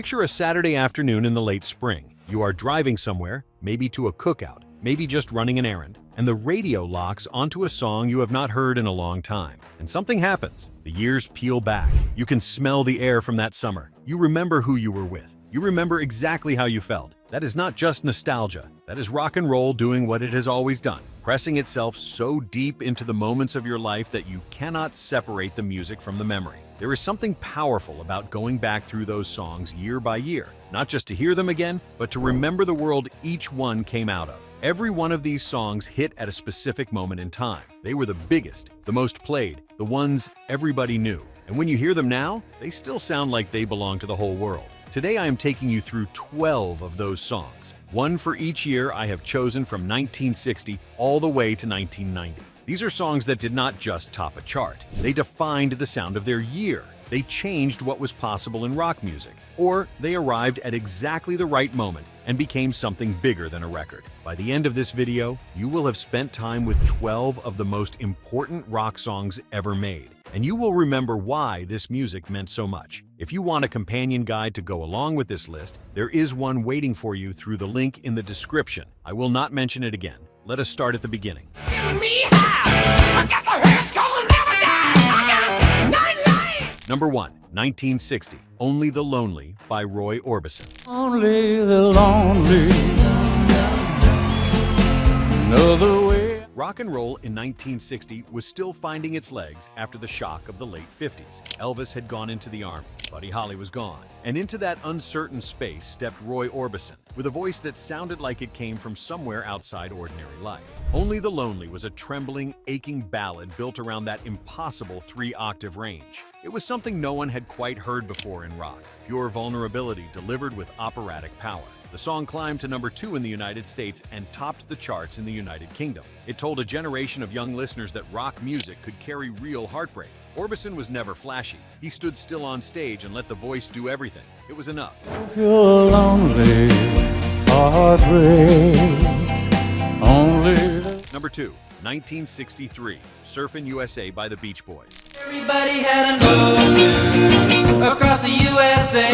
Picture a Saturday afternoon in the late spring. You are driving somewhere, maybe to a cookout, maybe just running an errand, and the radio locks onto a song you have not heard in a long time. And something happens. The years peel back. You can smell the air from that summer. You remember who you were with. You remember exactly how you felt. That is not just nostalgia. That is rock and roll doing what it has always done, pressing itself so deep into the moments of your life that you cannot separate the music from the memory. There is something powerful about going back through those songs year by year, not just to hear them again, but to remember the world each one came out of. Every one of these songs hit at a specific moment in time. They were the biggest, the most played, the ones everybody knew. And when you hear them now, they still sound like they belong to the whole world. Today I am taking you through 12 of those songs, one for each year I have chosen from 1960 all the way to 1990. These are songs that did not just top a chart. They defined the sound of their year. They changed what was possible in rock music. Or they arrived at exactly the right moment and became something bigger than a record. By the end of this video, you will have spent time with 12 of the most important rock songs ever made. And you will remember why this music meant so much. If you want a companion guide to go along with this list, there is one waiting for you through the link in the description. I will not mention it again. Let us start at the beginning. Number 1, 1960, Only the Lonely by Roy Orbison. Only the lonely know the way. Rock and roll in 1960 was still finding its legs after the shock of the late 50s. Elvis had gone into the army, Buddy Holly was gone, and into that uncertain space stepped Roy Orbison, with a voice that sounded like it came from somewhere outside ordinary life. Only the Lonely was a trembling, aching ballad built around that impossible 3-octave range. It was something no one had quite heard before in rock, pure vulnerability delivered with operatic power. The song climbed to number 2 in the United States and topped the charts in the United Kingdom. It told a generation of young listeners that rock music could carry real heartbreak. Orbison was never flashy. He stood still on stage and let the voice do everything. It was enough. If you're lonely, heartbreak, only the... Number 2, 1963, Surfin' USA by the Beach Boys. Everybody had an ocean across the USA.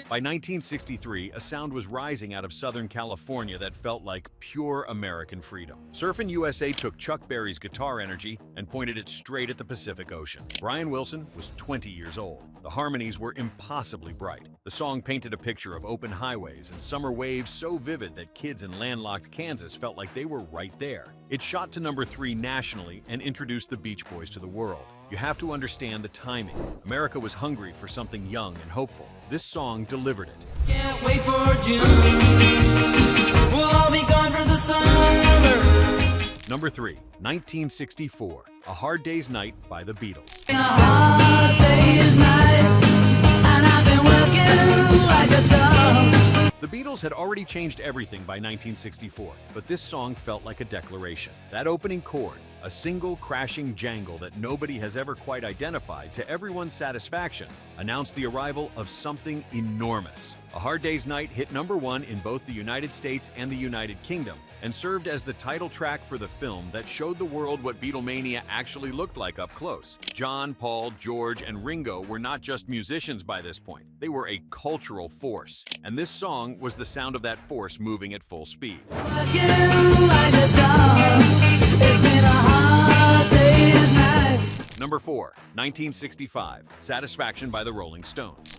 By 1963, a sound was rising out of Southern California that felt like pure American freedom. Surfin' USA took Chuck Berry's guitar energy and pointed it straight at the Pacific Ocean. Brian Wilson was 20 years old. The harmonies were impossibly bright. The song painted a picture of open highways and summer waves so vivid that kids in landlocked Kansas felt like they were right there. It shot to number 3 nationally and introduced the Beach Boys to the world. You have to understand the timing. America was hungry for something young and hopeful. This song delivered it. Can't wait for June. We'll all be gone for the summer. Number 3, 1964, A Hard Day's Night by the Beatles. In a hard day's night, and I've been working like a dog. The Beatles had already changed everything by 1964, but this song felt like a declaration. That opening chord, a single crashing jangle that nobody has ever quite identified to everyone's satisfaction, announced the arrival of something enormous. A Hard Day's Night hit number 1 in both the United States and the United Kingdom, and served as the title track for the film that showed the world what Beatlemania actually looked like up close. John, Paul, George, and Ringo were not just musicians by this point. They were a cultural force, and this song was the sound of that force moving at full speed. Working like a dog. It's been a hard day's night. Number 4, 1965, Satisfaction by the Rolling Stones.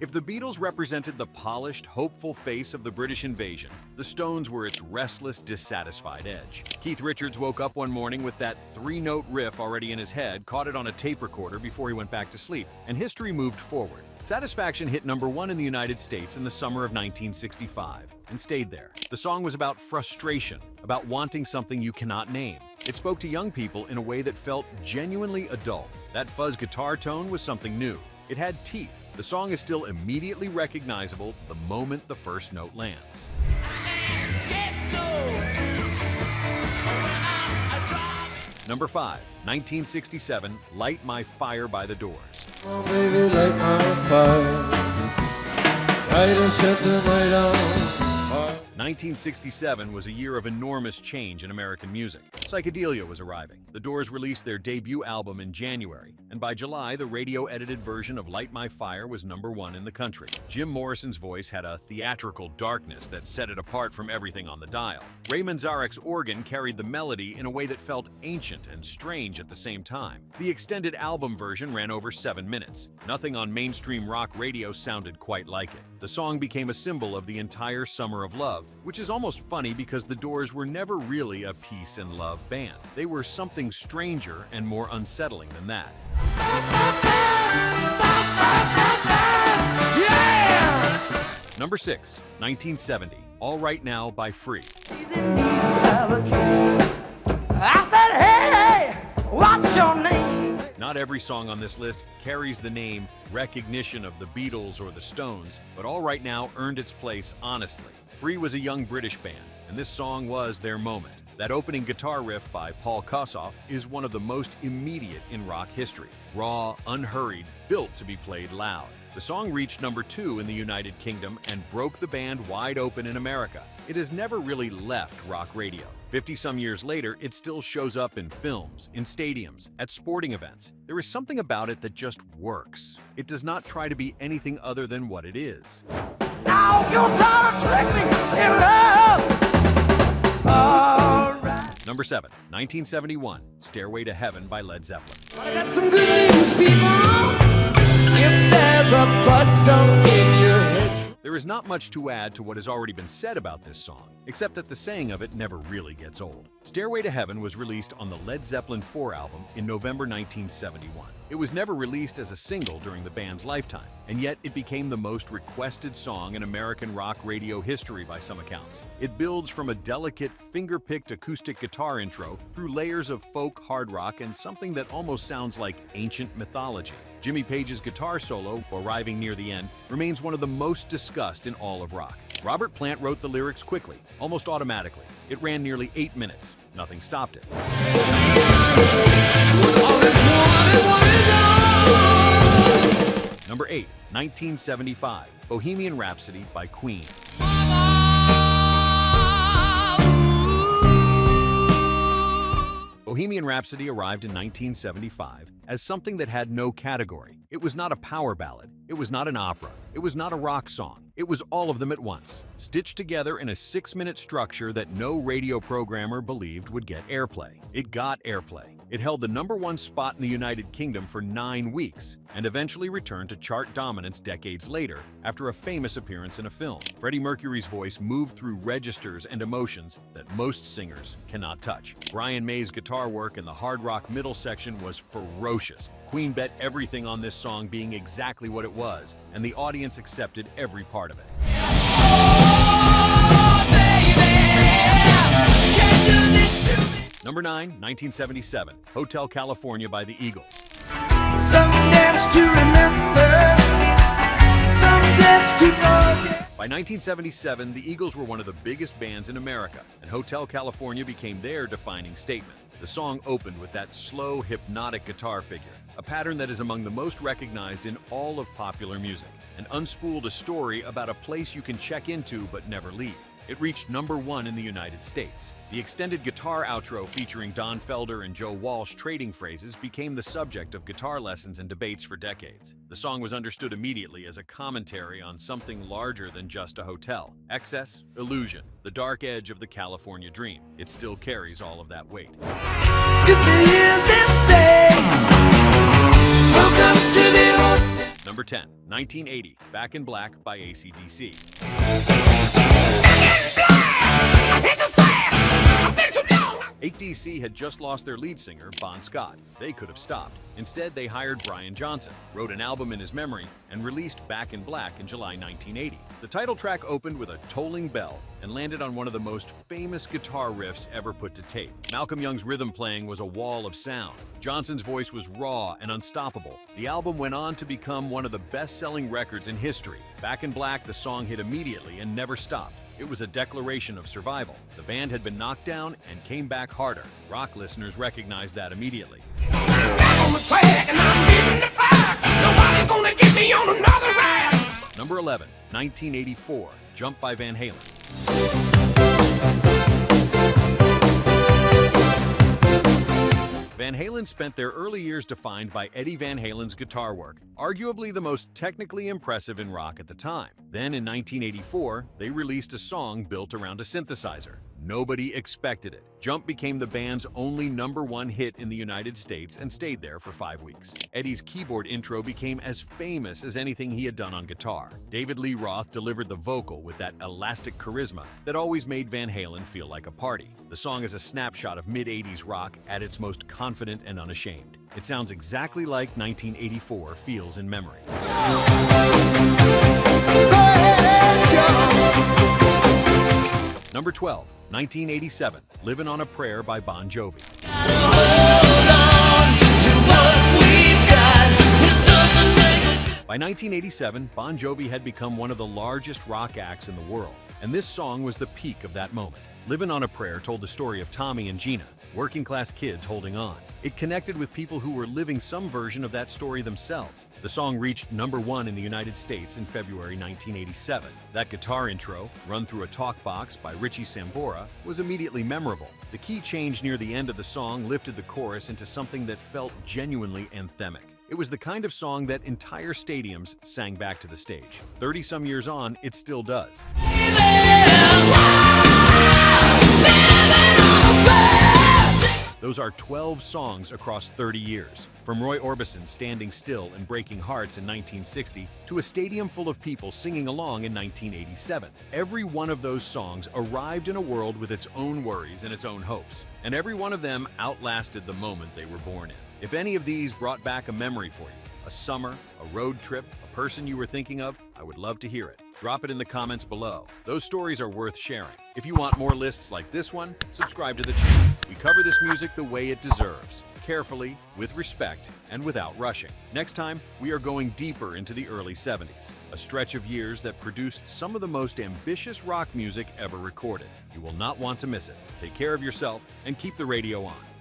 If the Beatles represented the polished, hopeful face of the British invasion, the Stones were its restless, dissatisfied edge. Keith Richards woke up one morning with that 3-note riff already in his head, caught it on a tape recorder before he went back to sleep, and history moved forward. Satisfaction hit number 1 in the United States in the summer of 1965, and stayed there. The song was about frustration, about wanting something you cannot name. It spoke to young people in a way that felt genuinely adult. That fuzz guitar tone was something new. It had teeth. The song is still immediately recognizable the moment the first note lands. Number 5, 1967, Light My Fire by the Doors. Oh, baby, light my fire. Try to set the night on fire. 1967 was a year of enormous change in American music. Psychedelia was arriving. The Doors released their debut album in January, and by July, the radio-edited version of Light My Fire was #1 in the country. Jim Morrison's voice had a theatrical darkness that set it apart from everything on the dial. Ray Manzarek's organ carried the melody in a way that felt ancient and strange at the same time. The extended album version ran over 7 minutes. Nothing on mainstream rock radio sounded quite like it. The song became a symbol of the entire summer of love, which is almost funny because the Doors were never really a peace and love band. They were something stranger and more unsettling than that. Yeah! Number 6, 1970, All Right Now by Free. She's in need of a kiss. I said, hey, what's your name? Not every song on this list carries the name recognition of the Beatles or the Stones, but All Right Now earned its place honestly. Free was a young British band, and this song was their moment. That opening guitar riff by Paul Kossoff is one of the most immediate in rock history. Raw, unhurried, built to be played loud. The song reached #2 in the United Kingdom and broke the band wide open in America. It has never really left rock radio. 50-some years later, it still shows up in films, in stadiums, at sporting events. There is something about it that just works. It does not try to be anything other than what it is. Now you're trying to trick me in love. All right. Number 7, 1971, Stairway to Heaven by Led Zeppelin. I got some good news, people. If there's a bustle in your head. There is not much to add to what has already been said about this song, except that the saying of it never really gets old. Stairway to Heaven was released on the Led Zeppelin 4 album in November 1971. It was never released as a single during the band's lifetime, and yet it became the most requested song in American rock radio history by some accounts. It builds from a delicate, finger-picked acoustic guitar intro through layers of folk, hard rock, and something that almost sounds like ancient mythology. Jimmy Page's guitar solo, arriving near the end, remains one of the most discussed in all of rock. Robert Plant wrote the lyrics quickly, almost automatically. It ran nearly 8 minutes. Nothing stopped it. Number 8, 1975, Bohemian Rhapsody by Queen. Bohemian Rhapsody arrived in 1975 as something that had no category. It was not a power ballad. It was not an opera. It was not a rock song. It was all of them at once, stitched together in a 6-minute structure that no radio programmer believed would get airplay. It got airplay. It held the #1 spot in the United Kingdom for 9 weeks and eventually returned to chart dominance decades later after a famous appearance in a film. Freddie Mercury's voice moved through registers and emotions that most singers cannot touch. Brian May's guitar work in the hard rock middle section was ferocious. Queen bet everything on this song being exactly what it was, and the audience accepted every part of it. Number 9, 1977, Hotel California by the Eagles. Some dance to remember, some dance to forget. By 1977, the Eagles were one of the biggest bands in America, and Hotel California became their defining statement. The song opened with that slow, hypnotic guitar figure, a pattern that is among the most recognized in all of popular music, and unspooled a story about a place you can check into but never leave. It reached #1 in the United States. The extended guitar outro featuring Don Felder and Joe Walsh trading phrases became the subject of guitar lessons and debates for decades. The song was understood immediately as a commentary on something larger than just a hotel. Excess, illusion, the dark edge of the California dream. It still carries all of that weight. Just to hear them say, welcome to the hotel. Number 10, 1980, Back in Black by AC/DC. AC/DC had just lost their lead singer, Bon Scott. They could have stopped. Instead, they hired Brian Johnson, wrote an album in his memory, and released Back in Black in July 1980. The title track opened with a tolling bell and landed on one of the most famous guitar riffs ever put to tape. Malcolm Young's rhythm playing was a wall of sound. Johnson's voice was raw and unstoppable. The album went on to become one of the best-selling records in history. Back in Black, the song hit immediately and never stopped. It was a declaration of survival. The band had been knocked down and came back harder. Rock listeners recognized that immediately. Number 11, 1984, Jump by Van Halen. Van Halen spent their early years defined by Eddie Van Halen's guitar work, arguably the most technically impressive in rock at the time. Then in 1984, they released a song built around a synthesizer. Nobody expected it. Jump became the band's only #1 hit in the United States and stayed there for 5 weeks. Eddie's keyboard intro became as famous as anything he had done on guitar. David Lee Roth delivered the vocal with that elastic charisma that always made Van Halen feel like a party. The song is a snapshot of mid-80s rock at its most confident and unashamed. It sounds exactly like 1984 feels in memory. Number 12, 1987, Livin' on a Prayer by Bon Jovi. By 1987, Bon Jovi had become one of the largest rock acts in the world, and this song was the peak of that moment. Livin' on a Prayer told the story of Tommy and Gina, working-class kids holding on. It connected with people who were living some version of that story themselves. The song reached #1 in the United States in February 1987. That guitar intro, run through a talk box by Richie Sambora, was immediately memorable. The key change near the end of the song lifted the chorus into something that felt genuinely anthemic. It was the kind of song that entire stadiums sang back to the stage. 30-some years on, it still does. Those are 12 songs across 30 years. From Roy Orbison standing still and breaking hearts in 1960 to a stadium full of people singing along in 1987. Every one of those songs arrived in a world with its own worries and its own hopes. And every one of them outlasted the moment they were born in. If any of these brought back a memory for you, a summer, a road trip, a person you were thinking of, I would love to hear it. Drop it in the comments below. Those stories are worth sharing. If you want more lists like this one, subscribe to the channel. We cover this music the way it deserves, carefully, with respect, and without rushing. Next time, we are going deeper into the early 70s, a stretch of years that produced some of the most ambitious rock music ever recorded. You will not want to miss it. Take care of yourself and keep the radio on.